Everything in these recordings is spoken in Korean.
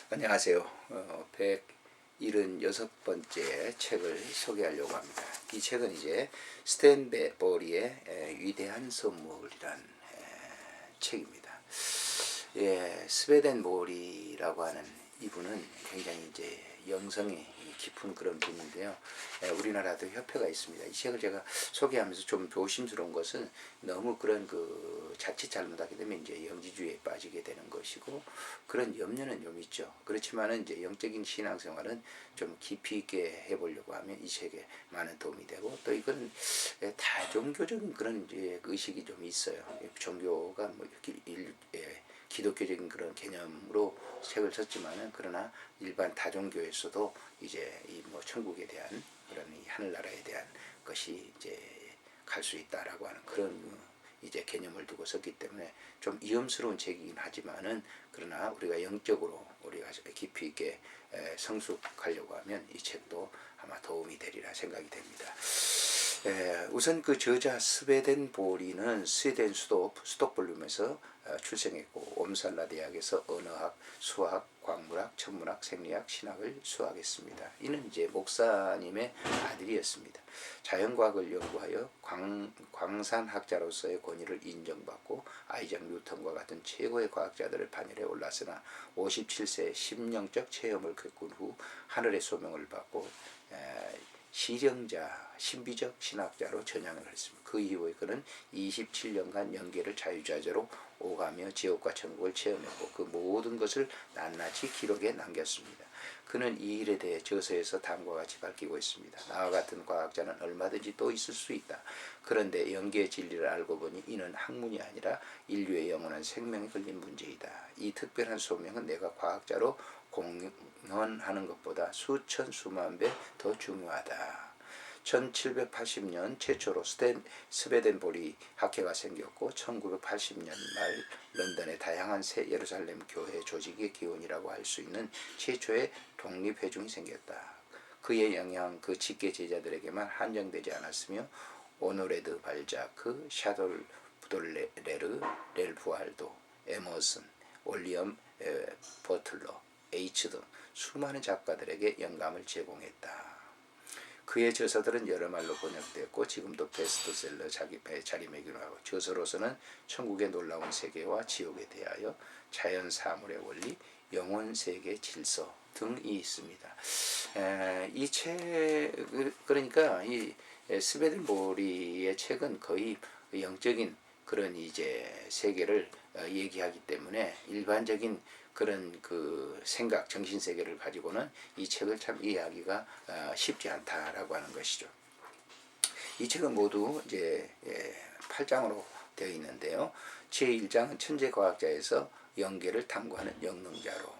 안녕하세요. 176번째 책을 소개하려고 합니다. 이 책은 이제 스탠베리의 위대한 선물이란 책입니다. 스웨덴 모리라고 하는 이분은 굉장히 이제 영성이 깊은 그런 분인데요. 우리나라도 협회가 있습니다. 이 책을 제가 소개하면서 좀 조심스러운 것은 너무 그런 자칫 잘못하게 되면 이제 영지주의에 빠지게 되는 것이고 그런 염려는 좀 있죠. 그렇지만은 이제 영적인 신앙생활은 좀 깊이 있게 해보려고 하면 이 책에 많은 도움이 되고 또 이건 다종교적인 그런 이제 의식이 좀 있어요. 종교가 뭐 기독교적인 그런 개념으로 책을 썼지만은 그러나 일반 다종교에서도 이제 이 뭐 천국에 대한 그런 이 하늘나라에 대한 것이 이제 갈 수 있다라고 하는 그런 이제 개념을 두고 썼기 때문에 좀 위험스러운 책이긴 하지만은 그러나 우리가 영적으로 우리가 깊이 있게 성숙하려고 하면 이 책도 아마 도움이 되리라 생각이 됩니다. 우선 그 저자 스웨덴 보리는 스웨덴 수도 스톡홀름에서 출생했고 옴살라 대학에서 언어학, 수학, 광물학, 천문학, 생리학, 신학을 수학했습니다. 이는 이제 목사님의 아들이었습니다. 자연과학을 연구하여 광산학자로서의 권위를 인정받고 아이작 뉴턴과 같은 최고의 과학자들의 반열에 올랐으나 57세에 심령적 체험을 겪은 후 하늘의 소명을 받고 실형자, 신비적 신학자로 전향을 했습니다. 그 이후에 그는 27년간 영계를 자유자재로 오가며 지옥과 천국을 체험했고 그 모든 것을 낱낱이 기록에 남겼습니다. 그는 이 일에 대해 저서에서 다음과 같이 밝히고 있습니다. 나와 같은 과학자는 얼마든지 또 있을 수 있다. 그런데 영계의 진리를 알고 보니 이는 학문이 아니라 인류의 영원한 생명에 걸린 문제이다. 이 특별한 소명은 내가 과학자로 공헌하는 것보다 수천 수만 배 더 중요하다. 1780년 최초로 스웨덴보리 학회가 생겼고 1980년 말 런던의 다양한 새 예루살렘 교회 조직의 기원이라고 할 수 있는 최초의 독립회중이 생겼다. 그의 영향 그 직계 제자들에게만 한정되지 않았으며 오노레드 발자크, 샤돌 부돌레르, 렐프 알도, 에머슨, 올리엄 버틀러, H 등 수많은 작가들에게 영감을 제공했다. 그의 저서들은 여러 말로 번역되었고 지금도 베스트셀러 자리매김을 하고 저서로서는 천국의 놀라운 세계와 지옥에 대하여 자연 사물의 원리, 영혼 세계 질서 등이 있습니다. 이 책 그러니까 이 스웨덴보리의 책은 거의 영적인 그런 이제 세계를 얘기하기 때문에 일반적인 그런 그 생각, 정신 세계를 가지고는 이 책을 참 이해하기가 쉽지 않다라고 하는 것이죠. 이 책은 모두 이제 8장으로 되어 있는데요. 제1장은 천재과학자에서 영계를 탐구하는 영능자로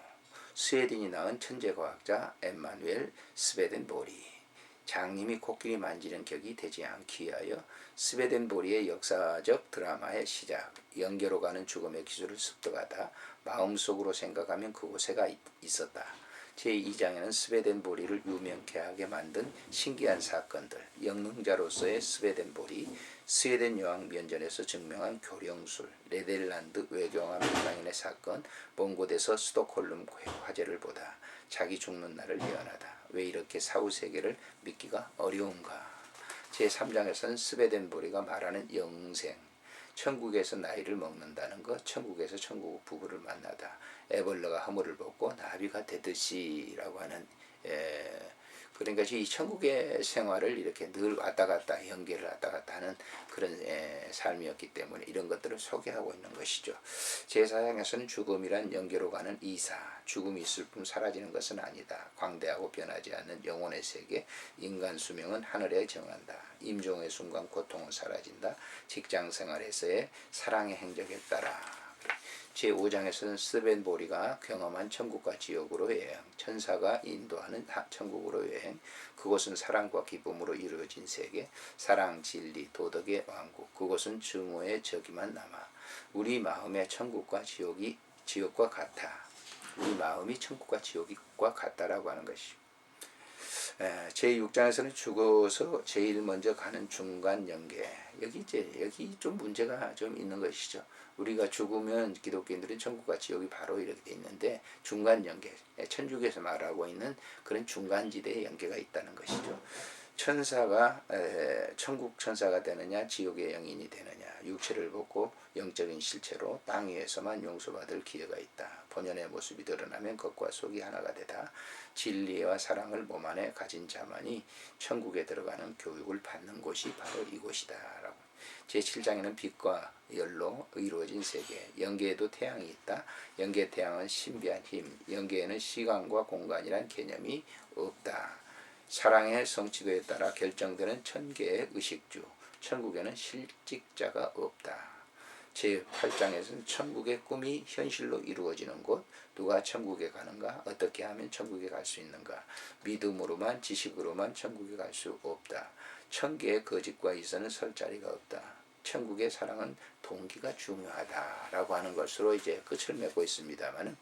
스웨덴이 낳은 천재과학자 엠마누엘 스웨덴보리 장님이 코끼리 만지는 격이 되지 않기 위하여 스웨덴보리의 역사적 드라마의 시작 영계로 가는 죽음의 기술을 습득하다 마음속으로 생각하면 그곳에가 있었다. 제2장에는 스웨덴보리를 유명케 하게 만든 신기한 사건들 영능자로서의 스웨덴보리 스웨덴 여왕 면전에서 증명한 교령술 네덜란드 외교왕 민방인의 사건 본곳에서 스톡홀름 화재를 보다 자기 죽는 날을 예언하다. 왜 이렇게 사후세계를 믿기가 어려운가. 제3장에서는 스웨덴보리가 말하는 영생 천국에서 나이를 먹는다는 것 천국에서 천국 부부를 만나다 애벌레가 허물을 벗고 나비가 되듯이라고 하는 그러니까 이 천국의 생활을 이렇게 늘 왔다 갔다 연계를 왔다 갔다 하는 그런 삶이었기 때문에 이런 것들을 소개하고 있는 것이죠. 제4장에서는 죽음이란 연계로 가는 이사 죽음이 있을 뿐 사라지는 것은 아니다. 광대하고 변하지 않는 영혼의 세계 인간 수명은 하늘에 정한다. 임종의 순간 고통은 사라진다. 직장생활에서의 사랑의 행적에 따라 제5장에서는 스웨덴보리가 경험한 천국과 지옥으로 여행, 천사가 인도하는 천국으로 여행, 그곳은 사랑과 기쁨으로 이루어진 세계, 사랑, 진리, 도덕의 왕국, 그곳은 증오의 적이만 남아 우리 마음의 천국과 지옥과 같아. 우리 마음이 천국과 지옥과 같다라고 하는 것이죠. 제6장에서는 죽어서 제일 먼저 가는 중간 연계 여기 좀 문제가 좀 있는 것이죠. 우리가 죽으면 기독교인들은 천국과 지옥이 바로 이렇게 돼 있는데 중간 연계 천주교에서 말하고 있는 그런 중간지대에 연계가 있다는 것이죠. 천사가 천국 천사가 되느냐 지옥의 영인이 되느냐, 육체를 벗고 영적인 실체로 땅 위에서만 용서받을 기회가 있다. 본연의 모습이 드러나면 겉과 속이 하나가 되다. 진리와 사랑을 몸 안에 가진 자만이 천국에 들어가는 교육을 받는 곳이 바로 이곳이다 라고. 제7장에는 빛과 열로 이루어진 세계, 영계에도 태양이 있다. 영계 태양은 신비한 힘, 영계에는 시간과 공간이란 개념이 없다. 사랑의 성취도에 따라 결정되는 천계의 의식주, 천국에는 실직자가 없다. 제8장에서는 천국의 꿈이 현실로 이루어지는 곳, 누가 천국에 가는가, 어떻게 하면 천국에 갈 수 있는가, 믿음으로만 지식으로만 천국에 갈 수 없다. 천계의 거짓과 이서는 설 자리가 없다. 천국의 사랑은 동기가 중요하다라고 하는 것으로 이제 끝을 맺고 있습니다만은,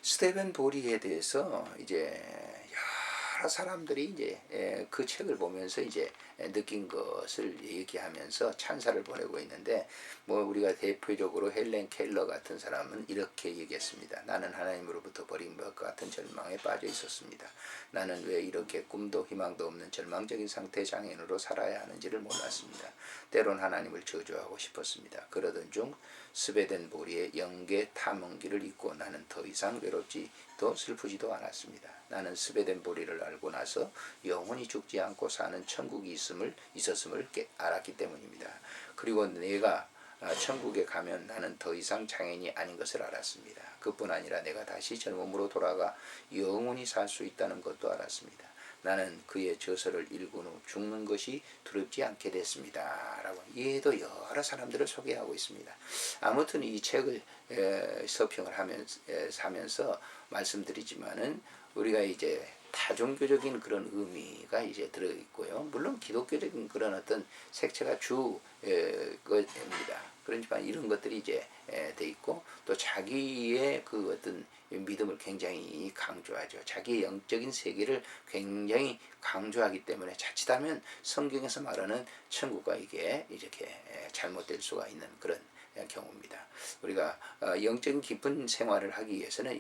스테븐 보리에 대해서 이제 여러 사람들이 이제 그 책을 보면서 이제 느낀 것을 얘기하면서 찬사를 보내고 있는데, 뭐 우리가 대표적으로 헬렌 켈러 같은 사람은 이렇게 얘기했습니다. 나는 하나님으로부터 버린 것 같은 절망에 빠져 있었습니다. 나는 왜 이렇게 꿈도 희망도 없는 절망적인 상태 장애인으로 살아야 하는지를 몰랐습니다. 때론 하나님을 저주하고 싶었습니다. 그러던 중 스베덴 보리의 영계 탐험기를 잊고 나는 더 이상 외롭지도 슬프지도 않았습니다. 나는 스베덴 보리를 알고 나서 영원히 죽지 않고 사는 천국이 있었음을 알았기 때문입니다. 그리고 내가 천국에 가면 나는 더 이상 장애인이 아닌 것을 알았습니다. 그뿐 아니라 내가 다시 젊음으로 돌아가 영원히 살 수 있다는 것도 알았습니다. 나는 그의 저서를 읽은 후 죽는 것이 두렵지 않게 됐습니다. 라고 얘도 여러 사람들을 소개하고 있습니다. 아무튼 이 책을 서평을 하면서 말씀드리지만은, 우리가 이제 다종교적인 그런 의미가 이제 들어있고요. 물론 기독교적인 그런 어떤 색채가 것입니다. 그렇지만 이런 것들이 이제 돼 있고, 또 자기의 그 어떤 믿음을 굉장히 강조하죠. 자기의 영적인 세계를 굉장히 강조하기 때문에 자칫하면 성경에서 말하는 천국과 이게 이렇게 잘못될 수가 있는 그런 경우입니다. 우리가 영적인 깊은 생활을 하기 위해서는